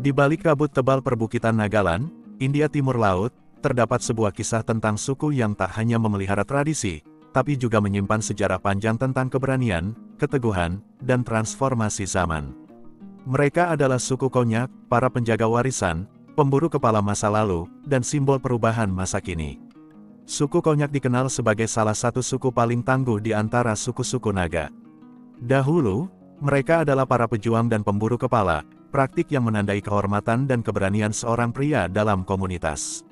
Di balik kabut tebal perbukitan Nagaland, India Timur Laut, terdapat sebuah kisah tentang suku yang tak hanya memelihara tradisi, tapi juga menyimpan sejarah panjang tentang keberanian, keteguhan, dan transformasi zaman. Mereka adalah suku Konyak, para penjaga warisan, pemburu kepala masa lalu, dan simbol perubahan masa kini. Suku Konyak dikenal sebagai salah satu suku paling tangguh di antara suku-suku naga. Dahulu, mereka adalah para pejuang dan pemburu kepala, praktik yang menandai kehormatan dan keberanian seorang pria dalam komunitas.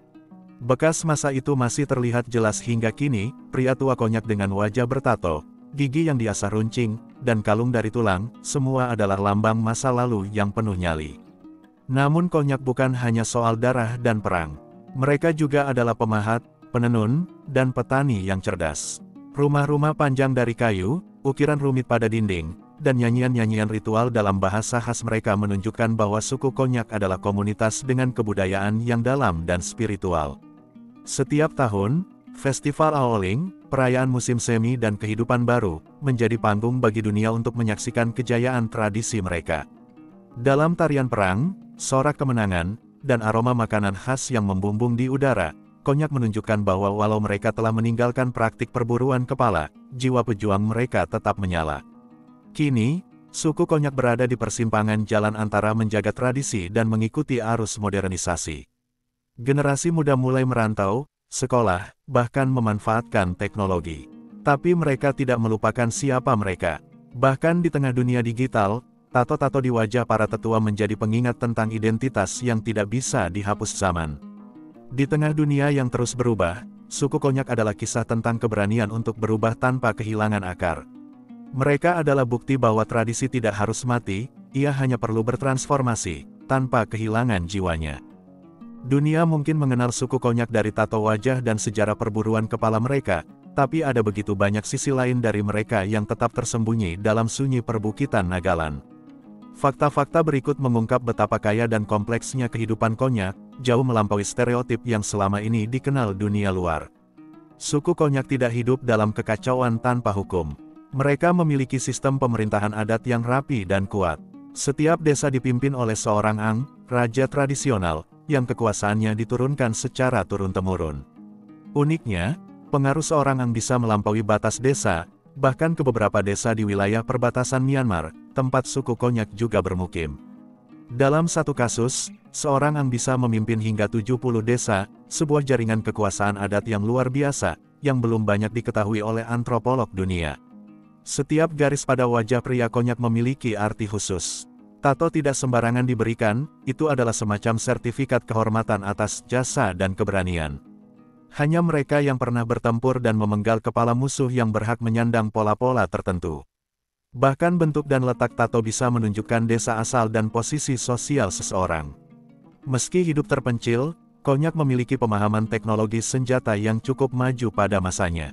Bekas masa itu masih terlihat jelas hingga kini, pria tua Konyak dengan wajah bertato, gigi yang diasah runcing, dan kalung dari tulang, semua adalah lambang masa lalu yang penuh nyali. Namun Konyak bukan hanya soal darah dan perang. Mereka juga adalah pemahat, penenun, dan petani yang cerdas. Rumah-rumah panjang dari kayu, ukiran rumit pada dinding, dan nyanyian-nyanyian ritual dalam bahasa khas mereka menunjukkan bahwa suku Konyak adalah komunitas dengan kebudayaan yang dalam dan spiritual. Setiap tahun, Festival Aoling, perayaan musim semi dan kehidupan baru, menjadi panggung bagi dunia untuk menyaksikan kejayaan tradisi mereka. Dalam tarian perang, sorak kemenangan, dan aroma makanan khas yang membumbung di udara, Konyak menunjukkan bahwa walau mereka telah meninggalkan praktik perburuan kepala, jiwa pejuang mereka tetap menyala. Kini, suku Konyak berada di persimpangan jalan antara menjaga tradisi dan mengikuti arus modernisasi. Generasi muda mulai merantau, sekolah, bahkan memanfaatkan teknologi. Tapi mereka tidak melupakan siapa mereka. Bahkan di tengah dunia digital, tato-tato di wajah para tetua menjadi pengingat tentang identitas yang tidak bisa dihapus zaman. Di tengah dunia yang terus berubah, suku Konyak adalah kisah tentang keberanian untuk berubah tanpa kehilangan akar. Mereka adalah bukti bahwa tradisi tidak harus mati, ia hanya perlu bertransformasi, tanpa kehilangan jiwanya. Dunia mungkin mengenal suku Konyak dari tato wajah dan sejarah perburuan kepala mereka, tapi ada begitu banyak sisi lain dari mereka yang tetap tersembunyi dalam sunyi perbukitan Nagaland. Fakta-fakta berikut mengungkap betapa kaya dan kompleksnya kehidupan Konyak, jauh melampaui stereotip yang selama ini dikenal dunia luar. Suku Konyak tidak hidup dalam kekacauan tanpa hukum. Mereka memiliki sistem pemerintahan adat yang rapi dan kuat. Setiap desa dipimpin oleh seorang ang, raja tradisional, yang kekuasaannya diturunkan secara turun-temurun. Uniknya, pengaruh seorang ang bisa melampaui batas desa, bahkan ke beberapa desa di wilayah perbatasan Myanmar, tempat suku Konyak juga bermukim. Dalam satu kasus, seorang ang bisa memimpin hingga 70 desa, sebuah jaringan kekuasaan adat yang luar biasa, yang belum banyak diketahui oleh antropolog dunia. Setiap garis pada wajah pria Konyak memiliki arti khusus. Tato tidak sembarangan diberikan, itu adalah semacam sertifikat kehormatan atas jasa dan keberanian. Hanya mereka yang pernah bertempur dan memenggal kepala musuh yang berhak menyandang pola-pola tertentu. Bahkan bentuk dan letak tato bisa menunjukkan desa asal dan posisi sosial seseorang. Meski hidup terpencil, Konyak memiliki pemahaman teknologi senjata yang cukup maju pada masanya.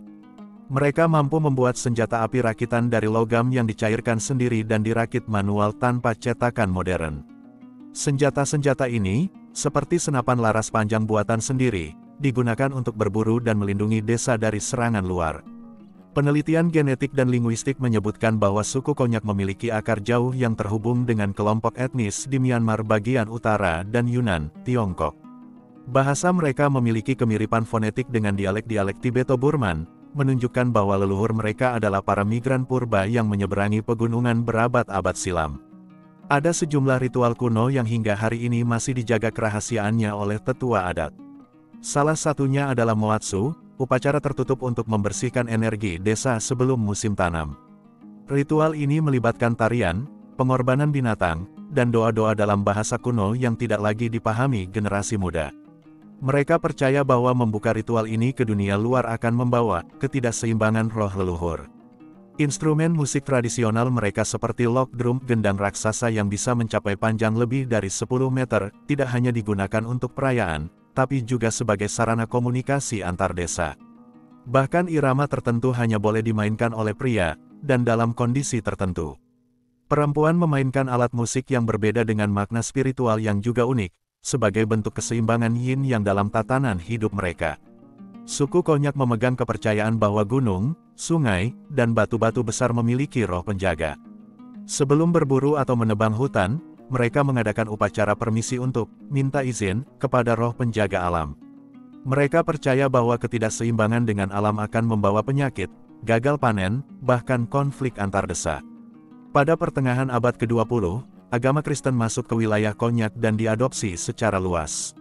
Mereka mampu membuat senjata api rakitan dari logam yang dicairkan sendiri dan dirakit manual tanpa cetakan modern. Senjata-senjata ini, seperti senapan laras panjang buatan sendiri, digunakan untuk berburu dan melindungi desa dari serangan luar. Penelitian genetik dan linguistik menyebutkan bahwa suku Konyak memiliki akar jauh yang terhubung dengan kelompok etnis di Myanmar bagian utara dan Yunnan, Tiongkok. Bahasa mereka memiliki kemiripan fonetik dengan dialek-dialek Tibeto-Burman, menunjukkan bahwa leluhur mereka adalah para migran purba yang menyeberangi pegunungan berabad-abad silam. Ada sejumlah ritual kuno yang hingga hari ini masih dijaga kerahasiaannya oleh tetua adat. Salah satunya adalah Moatsu, upacara tertutup untuk membersihkan energi desa sebelum musim tanam. Ritual ini melibatkan tarian, pengorbanan binatang, dan doa-doa dalam bahasa kuno yang tidak lagi dipahami generasi muda. Mereka percaya bahwa membuka ritual ini ke dunia luar akan membawa ketidakseimbangan roh leluhur. Instrumen musik tradisional mereka seperti lok drum gendang raksasa yang bisa mencapai panjang lebih dari 10 meter, tidak hanya digunakan untuk perayaan, tapi juga sebagai sarana komunikasi antar desa. Bahkan irama tertentu hanya boleh dimainkan oleh pria, dan dalam kondisi tertentu. Perempuan memainkan alat musik yang berbeda dengan makna spiritual yang juga unik, sebagai bentuk keseimbangan yin yang dalam tatanan hidup mereka. Suku Konyak memegang kepercayaan bahwa gunung, sungai, dan batu-batu besar memiliki roh penjaga. Sebelum berburu atau menebang hutan, mereka mengadakan upacara permisi untuk minta izin kepada roh penjaga alam. Mereka percaya bahwa ketidakseimbangan dengan alam akan membawa penyakit, gagal panen, bahkan konflik antar desa. Pada pertengahan abad ke-20, agama Kristen masuk ke wilayah Konyak dan diadopsi secara luas.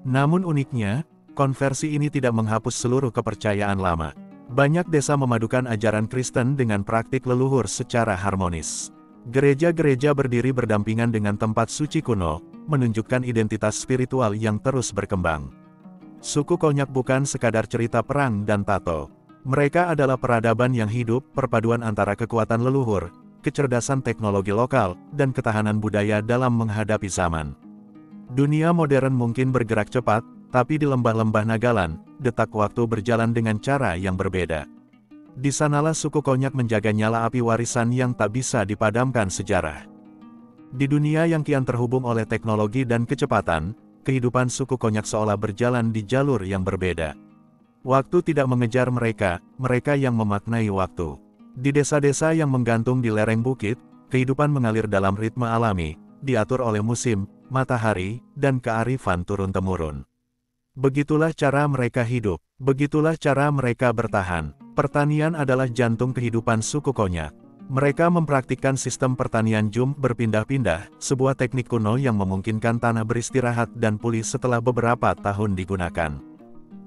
Namun uniknya, konversi ini tidak menghapus seluruh kepercayaan lama. Banyak desa memadukan ajaran Kristen dengan praktik leluhur secara harmonis. Gereja-gereja berdiri berdampingan dengan tempat suci kuno, menunjukkan identitas spiritual yang terus berkembang. Suku Konyak bukan sekadar cerita perang dan tato. Mereka adalah peradaban yang hidup, perpaduan antara kekuatan leluhur, kecerdasan teknologi lokal, dan ketahanan budaya dalam menghadapi zaman. Dunia modern mungkin bergerak cepat, tapi di lembah-lembah Nagaland, detak waktu berjalan dengan cara yang berbeda. Di sanalah suku Konyak menjaga nyala api warisan yang tak bisa dipadamkan sejarah. Di dunia yang kian terhubung oleh teknologi dan kecepatan, kehidupan suku Konyak seolah berjalan di jalur yang berbeda. Waktu tidak mengejar mereka, mereka yang memaknai waktu. Di desa-desa yang menggantung di lereng bukit, kehidupan mengalir dalam ritme alami, diatur oleh musim, matahari, dan kearifan turun-temurun. Begitulah cara mereka hidup, begitulah cara mereka bertahan. Pertanian adalah jantung kehidupan suku Konyak. Mereka mempraktikkan sistem pertanian jump berpindah-pindah, sebuah teknik kuno yang memungkinkan tanah beristirahat dan pulih setelah beberapa tahun digunakan.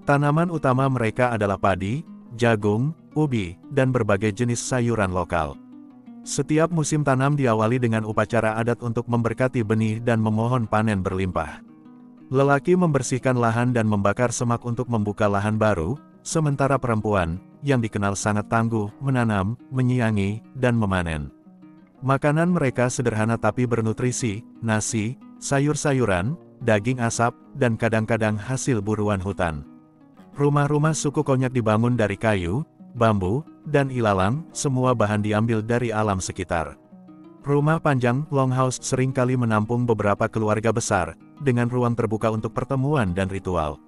Tanaman utama mereka adalah padi, jagung, ubi, dan berbagai jenis sayuran lokal. Setiap musim tanam diawali dengan upacara adat untuk memberkati benih dan memohon panen berlimpah. Lelaki membersihkan lahan dan membakar semak untuk membuka lahan baru, sementara perempuan, yang dikenal sangat tangguh, menanam, menyiangi, dan memanen. Makanan mereka sederhana tapi bernutrisi, nasi, sayur-sayuran, daging asap, dan kadang-kadang hasil buruan hutan. Rumah-rumah suku Konyak dibangun dari kayu, bambu, dan ilalang, semua bahan diambil dari alam sekitar. Rumah panjang, longhouse, seringkali menampung beberapa keluarga besar, dengan ruang terbuka untuk pertemuan dan ritual.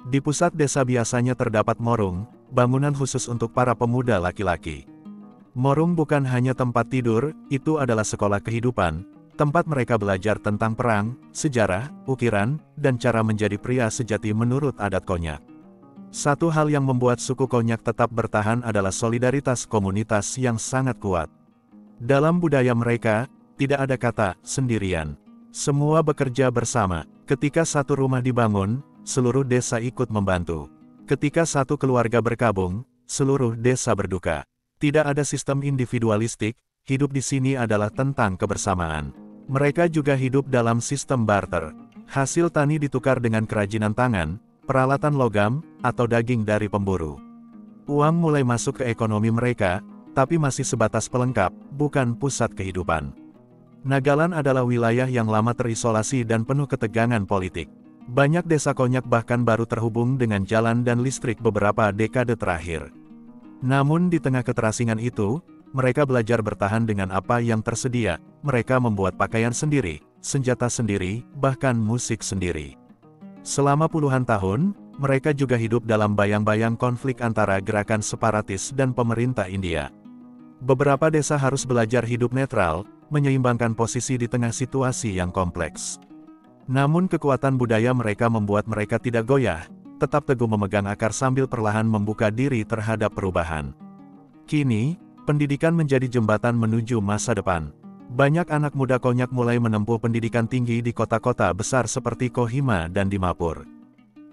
Di pusat desa biasanya terdapat morung, bangunan khusus untuk para pemuda laki-laki. Morung bukan hanya tempat tidur, itu adalah sekolah kehidupan, tempat mereka belajar tentang perang, sejarah, ukiran, dan cara menjadi pria sejati menurut adat Konyak. Satu hal yang membuat suku Konyak tetap bertahan adalah solidaritas komunitas yang sangat kuat. Dalam budaya mereka, tidak ada kata sendirian. Semua bekerja bersama. Ketika satu rumah dibangun, seluruh desa ikut membantu. Ketika satu keluarga berkabung, seluruh desa berduka. Tidak ada sistem individualistik, hidup di sini adalah tentang kebersamaan. Mereka juga hidup dalam sistem barter. Hasil tani ditukar dengan kerajinan tangan, peralatan logam, atau daging dari pemburu. Uang mulai masuk ke ekonomi mereka, tapi masih sebatas pelengkap, bukan pusat kehidupan. Nagaland adalah wilayah yang lama terisolasi dan penuh ketegangan politik. Banyak desa Konyak bahkan baru terhubung dengan jalan dan listrik beberapa dekade terakhir. Namun di tengah keterasingan itu, mereka belajar bertahan dengan apa yang tersedia. Mereka membuat pakaian sendiri, senjata sendiri, bahkan musik sendiri. Selama puluhan tahun, mereka juga hidup dalam bayang-bayang konflik antara gerakan separatis dan pemerintah India. Beberapa desa harus belajar hidup netral, menyeimbangkan posisi di tengah situasi yang kompleks. Namun kekuatan budaya mereka membuat mereka tidak goyah, tetap teguh memegang akar sambil perlahan membuka diri terhadap perubahan. Kini, pendidikan menjadi jembatan menuju masa depan. Banyak anak muda Konyak mulai menempuh pendidikan tinggi di kota-kota besar seperti Kohima dan Dimapur.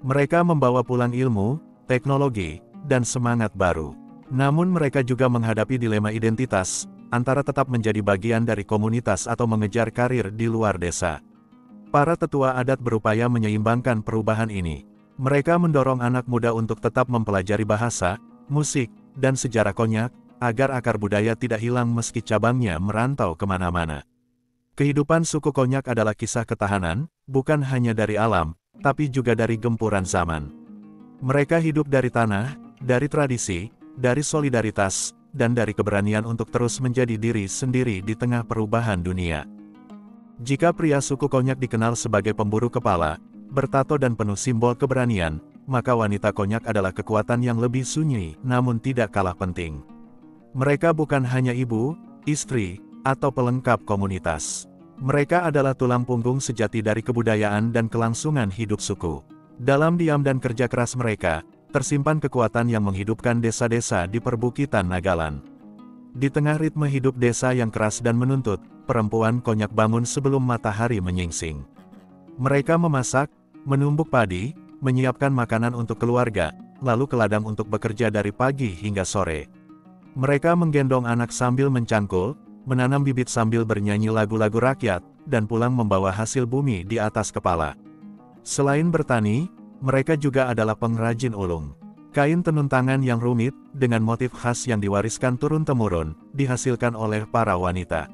Mereka membawa pulang ilmu, teknologi, dan semangat baru. Namun mereka juga menghadapi dilema identitas, antara tetap menjadi bagian dari komunitas atau mengejar karir di luar desa. Para tetua adat berupaya menyeimbangkan perubahan ini. Mereka mendorong anak muda untuk tetap mempelajari bahasa, musik, dan sejarah Konyak, agar akar budaya tidak hilang meski cabangnya merantau kemana-mana. Kehidupan suku Konyak adalah kisah ketahanan, bukan hanya dari alam, tapi juga dari gempuran zaman. Mereka hidup dari tanah, dari tradisi, dari solidaritas, dan dari keberanian untuk terus menjadi diri sendiri di tengah perubahan dunia. Jika pria suku Konyak dikenal sebagai pemburu kepala, bertato dan penuh simbol keberanian, maka wanita Konyak adalah kekuatan yang lebih sunyi, namun tidak kalah penting. Mereka bukan hanya ibu, istri, atau pelengkap komunitas. Mereka adalah tulang punggung sejati dari kebudayaan dan kelangsungan hidup suku. Dalam diam dan kerja keras mereka, tersimpan kekuatan yang menghidupkan desa-desa di perbukitan Nagaland. Di tengah ritme hidup desa yang keras dan menuntut, perempuan Konyak bangun sebelum matahari menyingsing. Mereka memasak, menumbuk padi, menyiapkan makanan untuk keluarga, lalu ke ladang untuk bekerja dari pagi hingga sore. Mereka menggendong anak sambil mencangkul, menanam bibit sambil bernyanyi lagu-lagu rakyat, dan pulang membawa hasil bumi di atas kepala. Selain bertani, mereka juga adalah pengrajin ulung. Kain tenun tangan yang rumit, dengan motif khas yang diwariskan turun-temurun, dihasilkan oleh para wanita.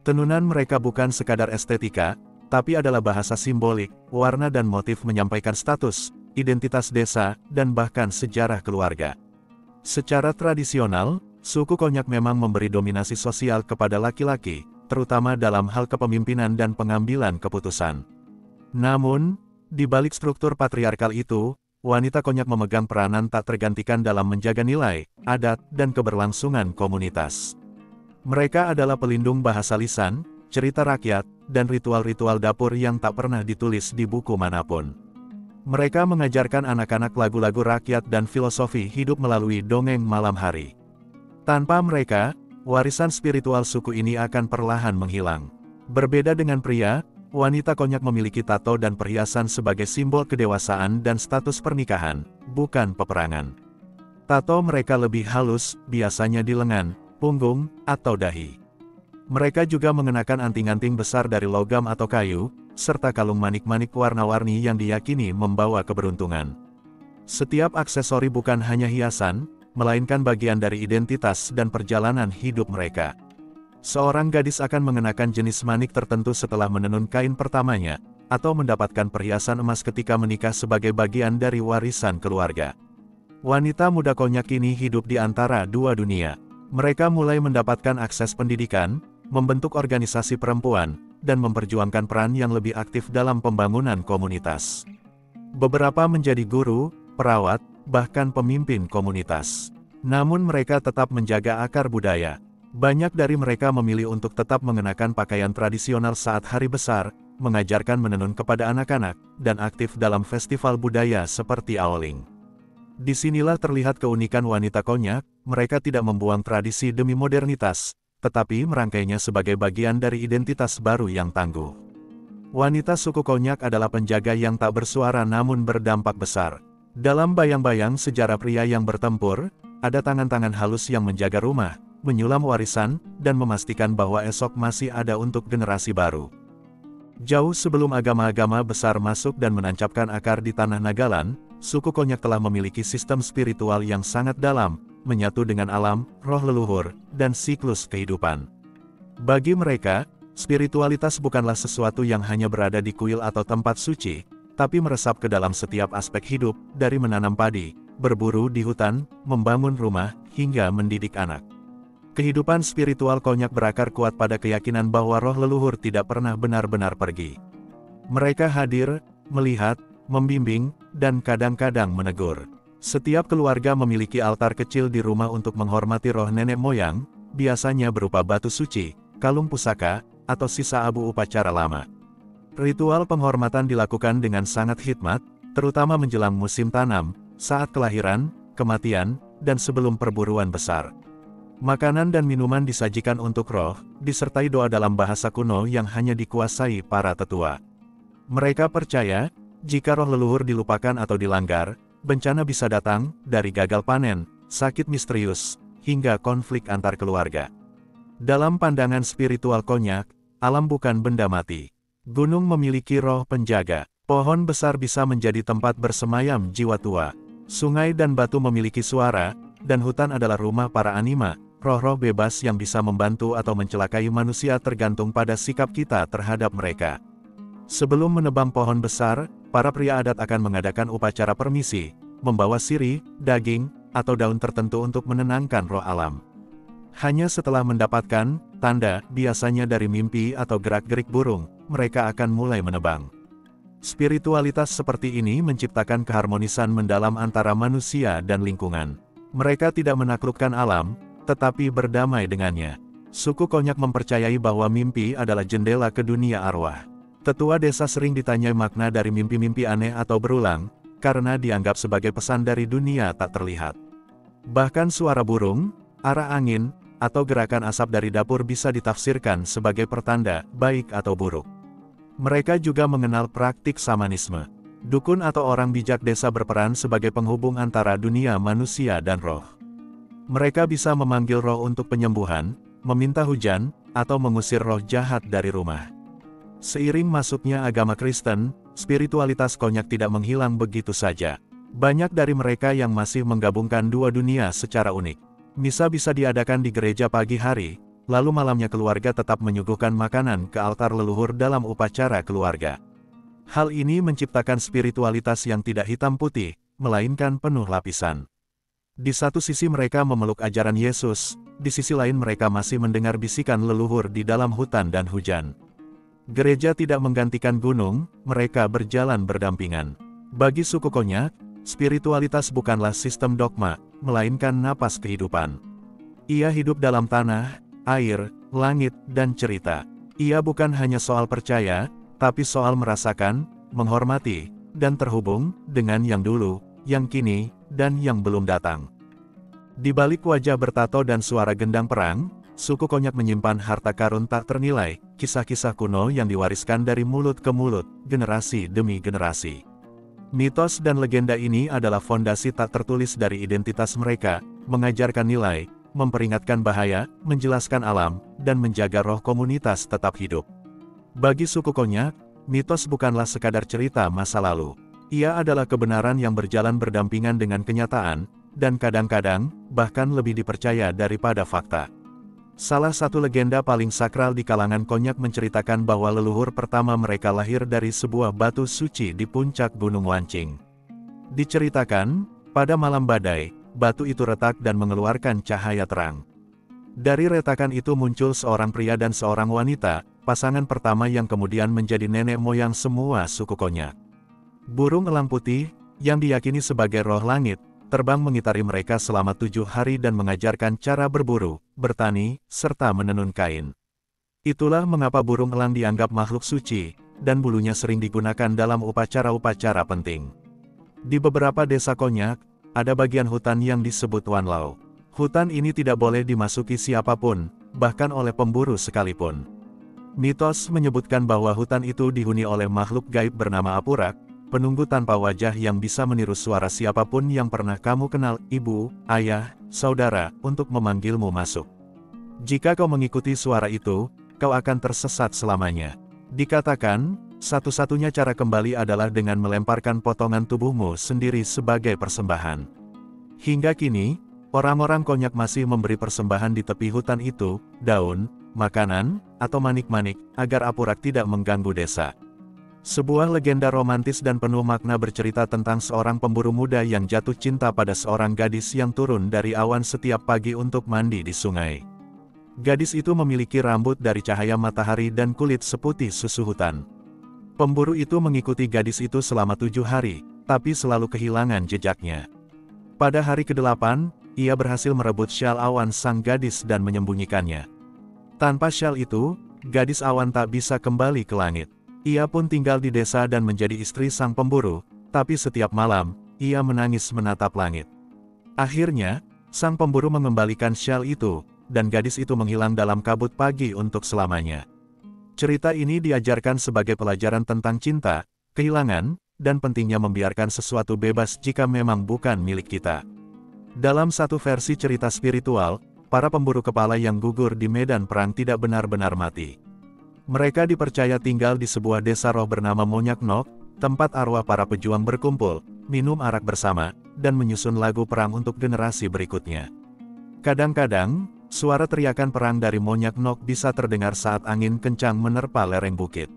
Tenunan mereka bukan sekadar estetika, tapi adalah bahasa simbolik, warna dan motif menyampaikan status, identitas desa, dan bahkan sejarah keluarga. Secara tradisional, suku Konyak memang memberi dominasi sosial kepada laki-laki, terutama dalam hal kepemimpinan dan pengambilan keputusan. Namun, di balik struktur patriarkal itu, wanita Konyak memegang peranan tak tergantikan dalam menjaga nilai, adat, dan keberlangsungan komunitas. Mereka adalah pelindung bahasa lisan, cerita rakyat, dan ritual-ritual dapur yang tak pernah ditulis di buku manapun. Mereka mengajarkan anak-anak lagu-lagu rakyat dan filosofi hidup melalui dongeng malam hari. Tanpa mereka, warisan spiritual suku ini akan perlahan menghilang. Berbeda dengan pria, wanita Konyak memiliki tato dan perhiasan sebagai simbol kedewasaan dan status pernikahan, bukan peperangan. Tato mereka lebih halus, biasanya di lengan, punggung, atau dahi. Mereka juga mengenakan anting-anting besar dari logam atau kayu, serta kalung manik-manik warna-warni yang diyakini membawa keberuntungan. Setiap aksesori bukan hanya hiasan, melainkan bagian dari identitas dan perjalanan hidup mereka. Seorang gadis akan mengenakan jenis manik tertentu setelah menenun kain pertamanya, atau mendapatkan perhiasan emas ketika menikah sebagai bagian dari warisan keluarga. Wanita muda Konyak ini hidup di antara dua dunia. Mereka mulai mendapatkan akses pendidikan, membentuk organisasi perempuan, dan memperjuangkan peran yang lebih aktif dalam pembangunan komunitas. Beberapa menjadi guru, perawat, bahkan pemimpin komunitas. Namun mereka tetap menjaga akar budaya. Banyak dari mereka memilih untuk tetap mengenakan pakaian tradisional saat hari besar, mengajarkan menenun kepada anak-anak, dan aktif dalam festival budaya seperti Aoling. Disinilah terlihat keunikan wanita Konyak, mereka tidak membuang tradisi demi modernitas, tetapi merangkainya sebagai bagian dari identitas baru yang tangguh. Wanita suku Konyak adalah penjaga yang tak bersuara namun berdampak besar. Dalam bayang-bayang sejarah pria yang bertempur, ada tangan-tangan halus yang menjaga rumah, menyulam warisan, dan memastikan bahwa esok masih ada untuk generasi baru. Jauh sebelum agama-agama besar masuk dan menancapkan akar di tanah Nagaland, suku Konyak telah memiliki sistem spiritual yang sangat dalam, menyatu dengan alam, roh leluhur, dan siklus kehidupan. Bagi mereka, spiritualitas bukanlah sesuatu yang hanya berada di kuil atau tempat suci, tapi meresap ke dalam setiap aspek hidup, dari menanam padi, berburu di hutan, membangun rumah, hingga mendidik anak. Kehidupan spiritual Konyak berakar kuat pada keyakinan bahwa roh leluhur tidak pernah benar-benar pergi. Mereka hadir, melihat, membimbing, dan kadang-kadang menegur. Setiap keluarga memiliki altar kecil di rumah untuk menghormati roh nenek moyang, biasanya berupa batu suci, kalung pusaka, atau sisa abu upacara lama. Ritual penghormatan dilakukan dengan sangat hikmat, terutama menjelang musim tanam, saat kelahiran, kematian, dan sebelum perburuan besar. Makanan dan minuman disajikan untuk roh, disertai doa dalam bahasa kuno yang hanya dikuasai para tetua. Mereka percaya, jika roh leluhur dilupakan atau dilanggar, bencana bisa datang, dari gagal panen, sakit misterius, hingga konflik antar keluarga. Dalam pandangan spiritual Konyak, alam bukan benda mati. Gunung memiliki roh penjaga, pohon besar bisa menjadi tempat bersemayam jiwa tua. Sungai dan batu memiliki suara, dan hutan adalah rumah para anima, roh-roh bebas yang bisa membantu atau mencelakai manusia tergantung pada sikap kita terhadap mereka. Sebelum menebang pohon besar, para pria adat akan mengadakan upacara permisi, membawa sirih, daging, atau daun tertentu untuk menenangkan roh alam. Hanya setelah mendapatkan tanda, biasanya dari mimpi atau gerak-gerik burung, mereka akan mulai menebang. Spiritualitas seperti ini menciptakan keharmonisan mendalam antara manusia dan lingkungan. Mereka tidak menaklukkan alam, tetapi berdamai dengannya. Suku Konyak mempercayai bahwa mimpi adalah jendela ke dunia arwah. Tetua desa sering ditanyai makna dari mimpi-mimpi aneh atau berulang, karena dianggap sebagai pesan dari dunia tak terlihat. Bahkan suara burung, arah angin, atau gerakan asap dari dapur bisa ditafsirkan sebagai pertanda, baik atau buruk. Mereka juga mengenal praktik samanisme. Dukun atau orang bijak desa berperan sebagai penghubung antara dunia manusia dan roh. Mereka bisa memanggil roh untuk penyembuhan, meminta hujan, atau mengusir roh jahat dari rumah. Seiring masuknya agama Kristen, spiritualitas Konyak tidak menghilang begitu saja. Banyak dari mereka yang masih menggabungkan dua dunia secara unik. Misa bisa diadakan di gereja pagi hari, lalu malamnya keluarga tetap menyuguhkan makanan ke altar leluhur dalam upacara keluarga. Hal ini menciptakan spiritualitas yang tidak hitam putih, melainkan penuh lapisan. Di satu sisi mereka memeluk ajaran Yesus, di sisi lain mereka masih mendengar bisikan leluhur di dalam hutan dan hujan. Gereja tidak menggantikan gunung, mereka berjalan berdampingan. Bagi suku Konyak, spiritualitas bukanlah sistem dogma, melainkan napas kehidupan. Ia hidup dalam tanah, air, langit, dan cerita. Ia bukan hanya soal percaya, tapi soal merasakan, menghormati, dan terhubung dengan yang dulu, yang kini, dan yang belum datang. Di balik wajah bertato dan suara gendang perang, suku Konyak menyimpan harta karun tak ternilai, kisah-kisah kuno yang diwariskan dari mulut ke mulut, generasi demi generasi. Mitos dan legenda ini adalah fondasi tak tertulis dari identitas mereka, mengajarkan nilai, memperingatkan bahaya, menjelaskan alam, dan menjaga roh komunitas tetap hidup. Bagi suku Konyak, mitos bukanlah sekadar cerita masa lalu. Ia adalah kebenaran yang berjalan berdampingan dengan kenyataan, dan kadang-kadang, bahkan lebih dipercaya daripada fakta. Salah satu legenda paling sakral di kalangan Konyak menceritakan bahwa leluhur pertama mereka lahir dari sebuah batu suci di puncak Gunung Wancing. Diceritakan, pada malam badai, batu itu retak dan mengeluarkan cahaya terang. Dari retakan itu muncul seorang pria dan seorang wanita, pasangan pertama yang kemudian menjadi nenek moyang semua suku Konyak. Burung elang putih, yang diyakini sebagai roh langit, terbang mengitari mereka selama 7 hari dan mengajarkan cara berburu, bertani, serta menenun kain. Itulah mengapa burung elang dianggap makhluk suci, dan bulunya sering digunakan dalam upacara-upacara penting. Di beberapa desa Konyak, ada bagian hutan yang disebut Wanlau. Hutan ini tidak boleh dimasuki siapapun, bahkan oleh pemburu sekalipun. Mitos menyebutkan bahwa hutan itu dihuni oleh makhluk gaib bernama Apurak, penunggu tanpa wajah yang bisa meniru suara siapapun yang pernah kamu kenal, ibu, ayah, saudara, untuk memanggilmu masuk. Jika kau mengikuti suara itu, kau akan tersesat selamanya. Dikatakan, satu-satunya cara kembali adalah dengan melemparkan potongan tubuhmu sendiri sebagai persembahan. Hingga kini, orang-orang Konyak masih memberi persembahan di tepi hutan itu, daun, makanan, atau manik-manik, agar Apurak tidak mengganggu desa. Sebuah legenda romantis dan penuh makna bercerita tentang seorang pemburu muda yang jatuh cinta pada seorang gadis yang turun dari awan setiap pagi untuk mandi di sungai. Gadis itu memiliki rambut dari cahaya matahari dan kulit seputih susu hutan. Pemburu itu mengikuti gadis itu selama 7 hari, tapi selalu kehilangan jejaknya. Pada hari ke-8, ia berhasil merebut syal awan sang gadis dan menyembunyikannya. Tanpa syal itu, gadis awan tak bisa kembali ke langit. Ia pun tinggal di desa dan menjadi istri sang pemburu, tapi setiap malam, ia menangis menatap langit. Akhirnya, sang pemburu mengembalikan syal itu, dan gadis itu menghilang dalam kabut pagi untuk selamanya. Cerita ini diajarkan sebagai pelajaran tentang cinta, kehilangan, dan pentingnya membiarkan sesuatu bebas jika memang bukan milik kita. Dalam satu versi cerita spiritual, para pemburu kepala yang gugur di medan perang tidak benar-benar mati. Mereka dipercaya tinggal di sebuah desa roh bernama Monyak Nok, tempat arwah para pejuang berkumpul, minum arak bersama, dan menyusun lagu perang untuk generasi berikutnya. Kadang-kadang, suara teriakan perang dari Monyak Nok bisa terdengar saat angin kencang menerpa lereng bukit.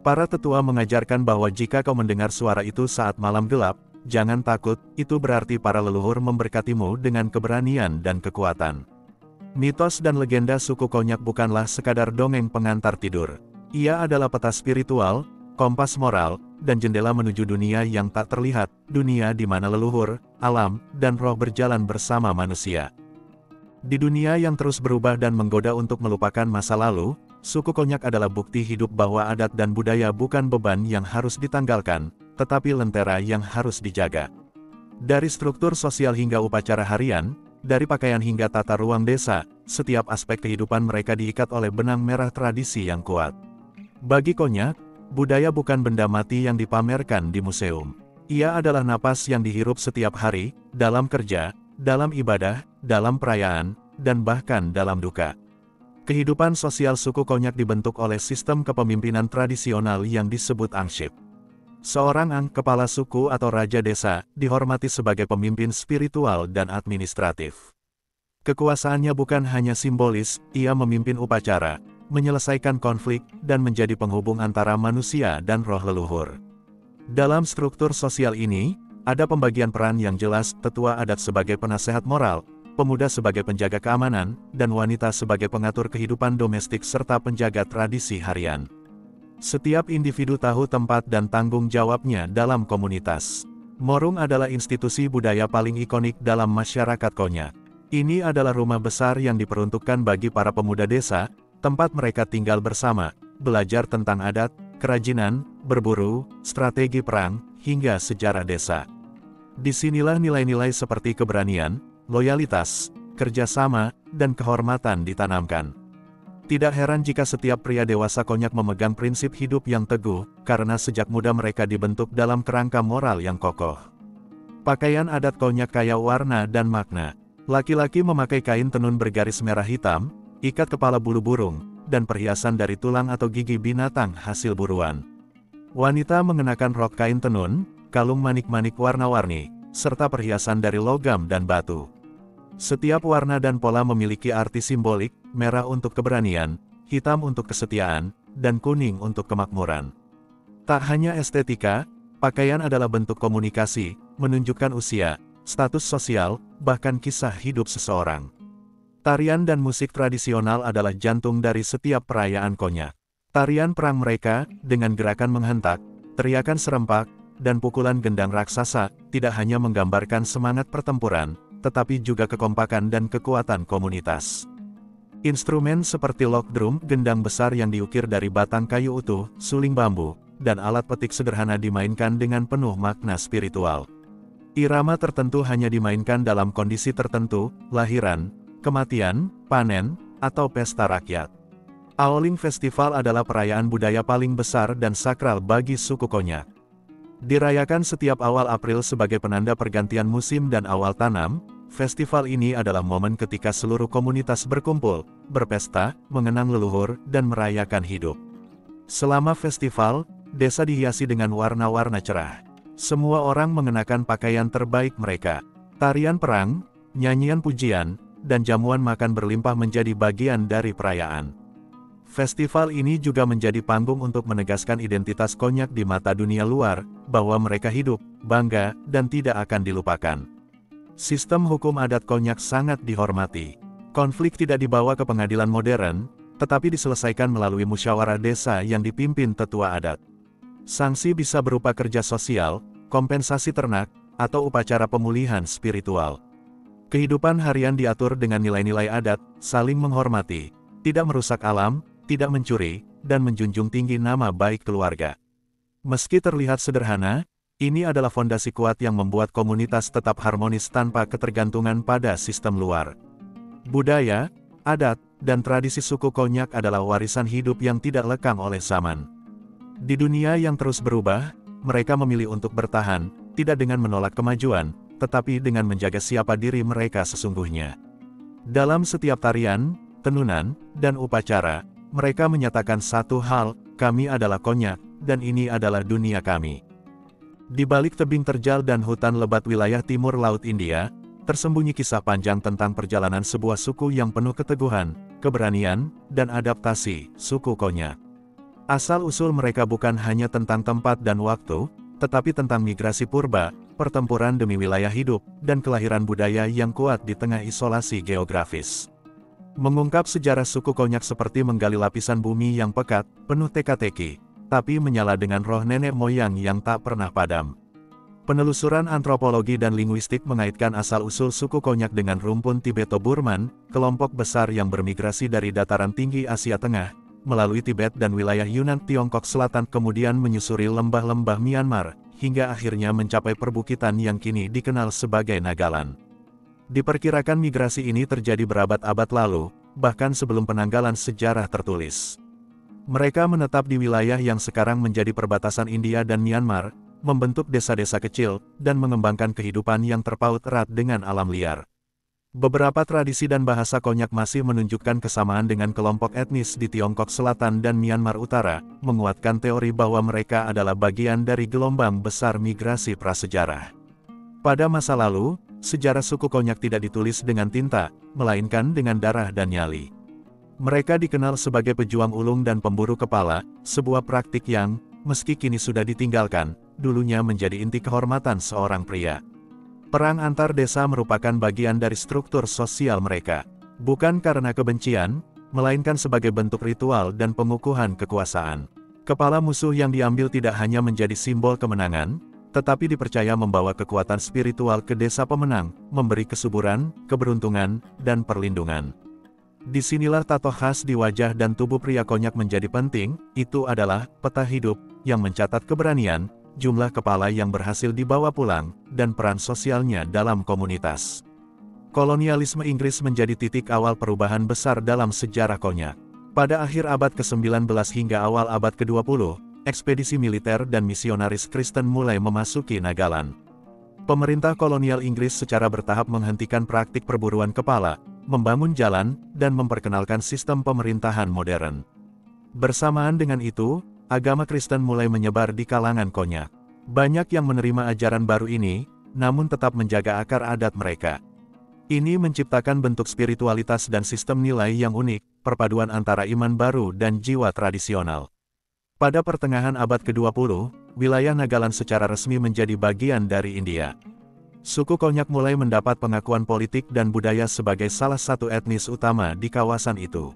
Para tetua mengajarkan bahwa jika kau mendengar suara itu saat malam gelap, jangan takut, itu berarti para leluhur memberkatimu dengan keberanian dan kekuatan. Mitos dan legenda suku Konyak bukanlah sekadar dongeng pengantar tidur. Ia adalah peta spiritual, kompas moral, dan jendela menuju dunia yang tak terlihat, dunia di mana leluhur, alam, dan roh berjalan bersama manusia. Di dunia yang terus berubah dan menggoda untuk melupakan masa lalu, suku Konyak adalah bukti hidup bahwa adat dan budaya bukan beban yang harus ditanggalkan, tetapi lentera yang harus dijaga. Dari struktur sosial hingga upacara harian, dari pakaian hingga tata ruang desa, setiap aspek kehidupan mereka diikat oleh benang merah tradisi yang kuat. Bagi Konyak, budaya bukan benda mati yang dipamerkan di museum. Ia adalah napas yang dihirup setiap hari, dalam kerja, dalam ibadah, dalam perayaan, dan bahkan dalam duka. Kehidupan sosial suku Konyak dibentuk oleh sistem kepemimpinan tradisional yang disebut Angship. Seorang kepala suku atau raja desa, dihormati sebagai pemimpin spiritual dan administratif. Kekuasaannya bukan hanya simbolis, ia memimpin upacara, menyelesaikan konflik, dan menjadi penghubung antara manusia dan roh leluhur. Dalam struktur sosial ini, ada pembagian peran yang jelas, tetua adat sebagai penasehat moral, pemuda sebagai penjaga keamanan, dan wanita sebagai pengatur kehidupan domestik serta penjaga tradisi harian. Setiap individu tahu tempat dan tanggung jawabnya dalam komunitas. Morung adalah institusi budaya paling ikonik dalam masyarakat Konyak. Ini adalah rumah besar yang diperuntukkan bagi para pemuda desa, tempat mereka tinggal bersama, belajar tentang adat, kerajinan, berburu, strategi perang, hingga sejarah desa. Disinilah nilai-nilai seperti keberanian, loyalitas, kerjasama, dan kehormatan ditanamkan. Tidak heran jika setiap pria dewasa Konyak memegang prinsip hidup yang teguh, karena sejak muda mereka dibentuk dalam kerangka moral yang kokoh. Pakaian adat Konyak kaya warna dan makna. Laki-laki memakai kain tenun bergaris merah hitam, ikat kepala bulu burung, dan perhiasan dari tulang atau gigi binatang hasil buruan. Wanita mengenakan rok kain tenun, kalung manik-manik warna-warni, serta perhiasan dari logam dan batu. Setiap warna dan pola memiliki arti simbolik, merah untuk keberanian, hitam untuk kesetiaan, dan kuning untuk kemakmuran. Tak hanya estetika, pakaian adalah bentuk komunikasi, menunjukkan usia, status sosial, bahkan kisah hidup seseorang. Tarian dan musik tradisional adalah jantung dari setiap perayaan Konyak. Tarian perang mereka, dengan gerakan menghentak, teriakan serempak, dan pukulan gendang raksasa, tidak hanya menggambarkan semangat pertempuran, tetapi juga kekompakan dan kekuatan komunitas. Instrumen seperti lok drum, gendang besar yang diukir dari batang kayu utuh, suling bambu, dan alat petik sederhana dimainkan dengan penuh makna spiritual. Irama tertentu hanya dimainkan dalam kondisi tertentu, lahiran, kematian, panen, atau pesta rakyat. Aoling Festival adalah perayaan budaya paling besar dan sakral bagi suku Konyak. Dirayakan setiap awal April sebagai penanda pergantian musim dan awal tanam, festival ini adalah momen ketika seluruh komunitas berkumpul, berpesta, mengenang leluhur, dan merayakan hidup. Selama festival, desa dihiasi dengan warna-warna cerah. Semua orang mengenakan pakaian terbaik mereka. Tarian perang, nyanyian pujian, dan jamuan makan berlimpah menjadi bagian dari perayaan. Festival ini juga menjadi panggung untuk menegaskan identitas Konyak di mata dunia luar, bahwa mereka hidup, bangga, dan tidak akan dilupakan. Sistem hukum adat Konyak sangat dihormati. Konflik tidak dibawa ke pengadilan modern, tetapi diselesaikan melalui musyawarah desa yang dipimpin tetua adat. Sanksi bisa berupa kerja sosial, kompensasi ternak, atau upacara pemulihan spiritual. Kehidupan harian diatur dengan nilai-nilai adat, saling menghormati, tidak merusak alam, tidak mencuri, dan menjunjung tinggi nama baik keluarga. Meski terlihat sederhana, ini adalah fondasi kuat yang membuat komunitas tetap harmonis tanpa ketergantungan pada sistem luar. Budaya, adat, dan tradisi suku Konyak adalah warisan hidup yang tidak lekang oleh zaman. Di dunia yang terus berubah, mereka memilih untuk bertahan, tidak dengan menolak kemajuan, tetapi dengan menjaga siapa diri mereka sesungguhnya. Dalam setiap tarian, tenunan, dan upacara, mereka menyatakan satu hal, kami adalah Konyak, dan ini adalah dunia kami. Di balik tebing terjal dan hutan lebat wilayah timur Laut India, tersembunyi kisah panjang tentang perjalanan sebuah suku yang penuh keteguhan, keberanian, dan adaptasi, suku Konyak. Asal-usul mereka bukan hanya tentang tempat dan waktu, tetapi tentang migrasi purba, pertempuran demi wilayah hidup, dan kelahiran budaya yang kuat di tengah isolasi geografis. Mengungkap sejarah suku Konyak seperti menggali lapisan bumi yang pekat, penuh teka-teki, tapi menyala dengan roh nenek moyang yang tak pernah padam. Penelusuran antropologi dan linguistik mengaitkan asal-usul suku Konyak dengan rumpun Tibeto-Burman, kelompok besar yang bermigrasi dari dataran tinggi Asia Tengah, melalui Tibet dan wilayah Yunnan Tiongkok Selatan kemudian menyusuri lembah-lembah Myanmar, hingga akhirnya mencapai perbukitan yang kini dikenal sebagai Nagaland. Diperkirakan migrasi ini terjadi berabad-abad lalu, bahkan sebelum penanggalan sejarah tertulis. Mereka menetap di wilayah yang sekarang menjadi perbatasan India dan Myanmar, membentuk desa-desa kecil, dan mengembangkan kehidupan yang terpaut erat dengan alam liar. Beberapa tradisi dan bahasa Konyak masih menunjukkan kesamaan dengan kelompok etnis di Tiongkok Selatan dan Myanmar Utara, menguatkan teori bahwa mereka adalah bagian dari gelombang besar migrasi prasejarah. Pada masa lalu, sejarah suku Konyak tidak ditulis dengan tinta, melainkan dengan darah dan nyali. Mereka dikenal sebagai pejuang ulung dan pemburu kepala, sebuah praktik yang, meski kini sudah ditinggalkan, dulunya menjadi inti kehormatan seorang pria. Perang antar desa merupakan bagian dari struktur sosial mereka. Bukan karena kebencian, melainkan sebagai bentuk ritual dan pengukuhan kekuasaan. Kepala musuh yang diambil tidak hanya menjadi simbol kemenangan, tetapi dipercaya membawa kekuatan spiritual ke desa pemenang, memberi kesuburan, keberuntungan, dan perlindungan. Disinilah tato khas di wajah dan tubuh pria Konyak menjadi penting, itu adalah peta hidup, yang mencatat keberanian, jumlah kepala yang berhasil dibawa pulang, dan peran sosialnya dalam komunitas. Kolonialisme Inggris menjadi titik awal perubahan besar dalam sejarah Konyak. Pada akhir abad ke-19 hingga awal abad ke-20, ekspedisi militer dan misionaris Kristen mulai memasuki Nagaland. Pemerintah kolonial Inggris secara bertahap menghentikan praktik perburuan kepala, membangun jalan, dan memperkenalkan sistem pemerintahan modern. Bersamaan dengan itu, agama Kristen mulai menyebar di kalangan Konyak. Banyak yang menerima ajaran baru ini, namun tetap menjaga akar adat mereka. Ini menciptakan bentuk spiritualitas dan sistem nilai yang unik, perpaduan antara iman baru dan jiwa tradisional. Pada pertengahan abad ke-20, wilayah Nagaland secara resmi menjadi bagian dari India. Suku Konyak mulai mendapat pengakuan politik dan budaya sebagai salah satu etnis utama di kawasan itu.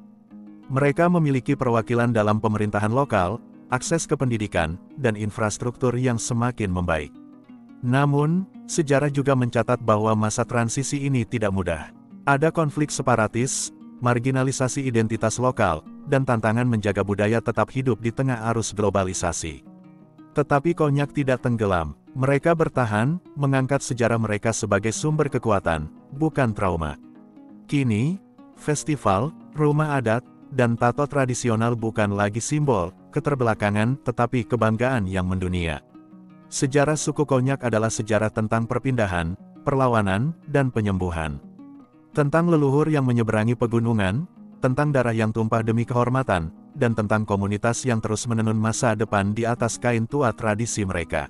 Mereka memiliki perwakilan dalam pemerintahan lokal, akses ke pendidikan, dan infrastruktur yang semakin membaik. Namun, sejarah juga mencatat bahwa masa transisi ini tidak mudah. Ada konflik separatis, marginalisasi identitas lokal, dan tantangan menjaga budaya tetap hidup di tengah arus globalisasi. Tetapi Konyak tidak tenggelam, mereka bertahan, mengangkat sejarah mereka sebagai sumber kekuatan, bukan trauma. Kini, festival, rumah adat, dan tato tradisional bukan lagi simbol keterbelakangan, tetapi kebanggaan yang mendunia. Sejarah suku Konyak adalah sejarah tentang perpindahan, perlawanan, dan penyembuhan. Tentang leluhur yang menyeberangi pegunungan, tentang darah yang tumpah demi kehormatan, dan tentang komunitas yang terus menenun masa depan di atas kain tua tradisi mereka.